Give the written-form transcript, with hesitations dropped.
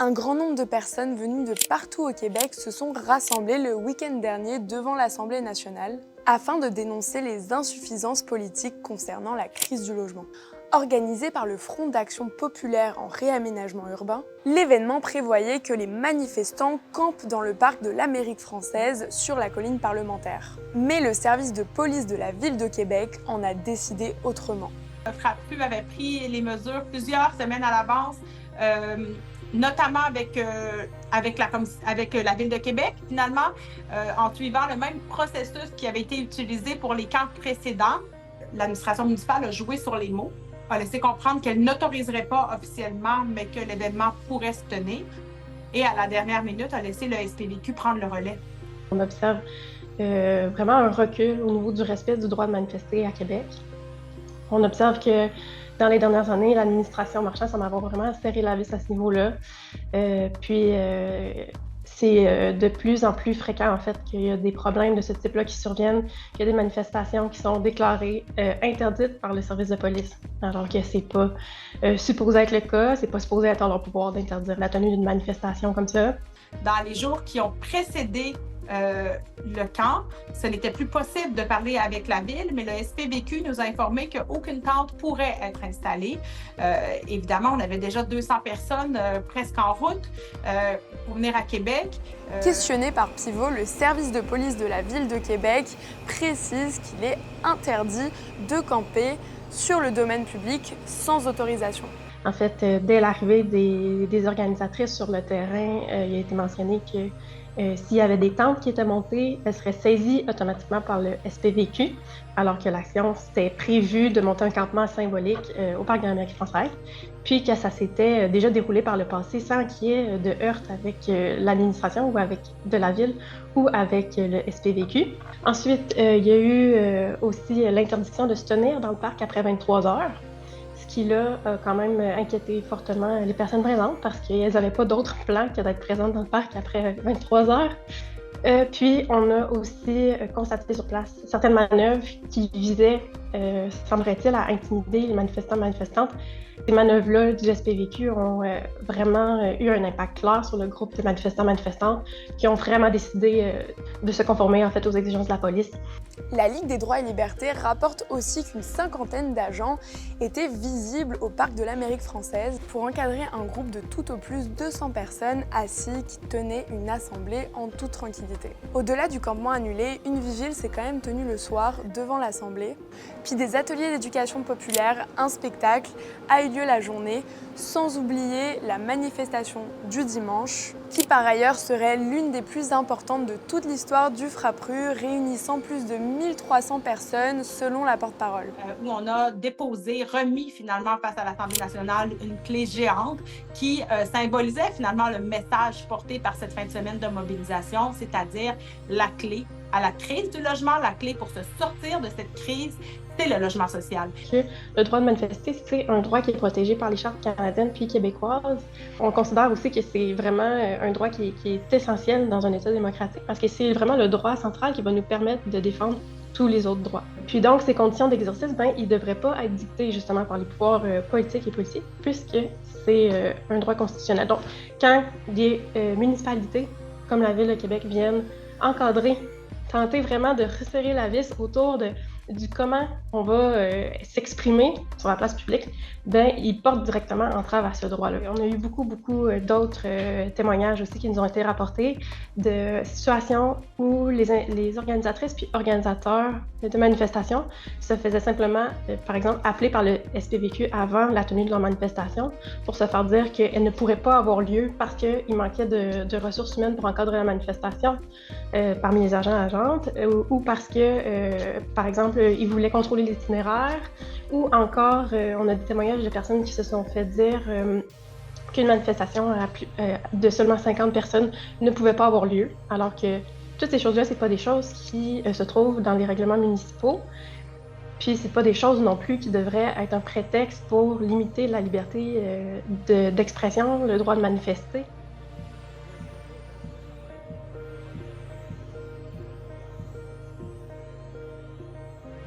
Un grand nombre de personnes venues de partout au Québec se sont rassemblées le week-end dernier devant l'Assemblée nationale afin de dénoncer les insuffisances politiques concernant la crise du logement. Organisé par le Front d'action populaire en réaménagement urbain, l'événement prévoyait que les manifestants campent dans le parc de l'Amérique française sur la colline parlementaire. Mais le service de police de la Ville de Québec en a décidé autrement. FRAPRU avait pris les mesures plusieurs semaines à l'avance, notamment avec la Ville de Québec, finalement, en suivant le même processus qui avait été utilisé pour les camps précédents. L'administration municipale a joué sur les mots, a laissé comprendre qu'elle n'autoriserait pas officiellement, mais que l'événement pourrait se tenir. Et à la dernière minute, a laissé le SPVQ prendre le relais. On observe vraiment un recul au niveau du respect du droit de manifester à Québec. On observe que dans les dernières années, l'administration Marchand semble avoir vraiment serré la vis à ce niveau-là. C'est de plus en plus fréquent, en fait, qu'il y a des problèmes de ce type-là qui surviennent, qu'il y a des manifestations qui sont déclarées interdites par le service de police, alors que c'est pas supposé être le cas, c'est pas supposé être en leur pouvoir d'interdire la tenue d'une manifestation comme ça. Dans les jours qui ont précédé le camp, ce n'était plus possible de parler avec la Ville, mais le SPVQ nous a informé qu'aucune tente pourrait être installée. Évidemment, on avait déjà 200 personnes presque en route pour venir à Québec. Questionné par Pivot, le service de police de la Ville de Québec précise qu'il est interdit de camper sur le domaine public sans autorisation. En fait, dès l'arrivée des organisatrices sur le terrain, il a été mentionné que s'il y avait des tentes qui étaient montées, elles seraient saisies automatiquement par le SPVQ, alors que l'action c'était prévu de monter un campement symbolique au parc de l'Amérique française, puis que ça s'était déjà déroulé par le passé sans qu'il y ait de heurts avec l'administration ou avec de la ville ou avec le SPVQ. Ensuite, il y a eu aussi l'interdiction de se tenir dans le parc après 23 heures. Ce qui, là, a quand même inquiété fortement les personnes présentes parce qu'elles n'avaient pas d'autre plan que d'être présentes dans le parc après 23 heures. Puis, on a aussi constaté sur place certaines manœuvres qui visaient, semblerait-il, à intimider les manifestants et manifestantes. Ces manœuvres-là du SPVQ ont vraiment eu un impact clair sur le groupe de manifestants et manifestantes qui ont vraiment décidé de se conformer en fait, aux exigences de la police. La Ligue des droits et libertés rapporte aussi qu'une cinquantaine d'agents étaient visibles au parc de l'Amérique française pour encadrer un groupe de tout au plus 200 personnes assis qui tenaient une assemblée en toute tranquillité. Au-delà du campement annulé, une vigile s'est quand même tenue le soir devant l'assemblée, puis des ateliers d'éducation populaire, un spectacle a eu lieu la journée, sans oublier la manifestation du dimanche, qui par ailleurs serait l'une des plus importantes de toute l'histoire du FRAPRU, réunissant plus de 1300 personnes selon la porte-parole. Où on a déposé, remis finalement face à l'Assemblée nationale une clé géante qui symbolisait finalement le message porté par cette fin de semaine de mobilisation, c'est-à-dire la clé à la crise du logement, la clé pour se sortir de cette crise, c'est le logement social. Le droit de manifester, c'est un droit qui est protégé par les chartes canadiennes puis québécoises. On considère aussi que c'est vraiment un droit qui est essentiel dans un État démocratique parce que c'est vraiment le droit central qui va nous permettre de défendre tous les autres droits. Puis donc, ces conditions d'exercice, ils ne devraient pas être dictées justement par les pouvoirs politiques et policiers puisque c'est un droit constitutionnel. Donc, quand des municipalités comme la Ville de Québec viennent encadrer, tenter vraiment de resserrer la vis autour du comment on va s'exprimer sur la place publique, ils portent directement entrave à ce droit-là. On a eu beaucoup d'autres témoignages aussi qui nous ont été rapportés de situations où les organisatrices puis organisateurs de manifestations se faisaient simplement, par exemple, appeler par le SPVQ avant la tenue de leur manifestation pour se faire dire qu'elle ne pourrait pas avoir lieu parce qu'il manquait de ressources humaines pour encadrer la manifestation parmi les agents et agentes ou parce que, par exemple, ils voulaient contrôler l'itinéraire ou encore, on a des témoignages de personnes qui se sont fait dire qu'une manifestation de seulement 50 personnes ne pouvait pas avoir lieu, alors que toutes ces choses-là, c'est pas des choses qui se trouvent dans les règlements municipaux, puis c'est pas des choses non plus qui devraient être un prétexte pour limiter la liberté d'expression, le droit de manifester.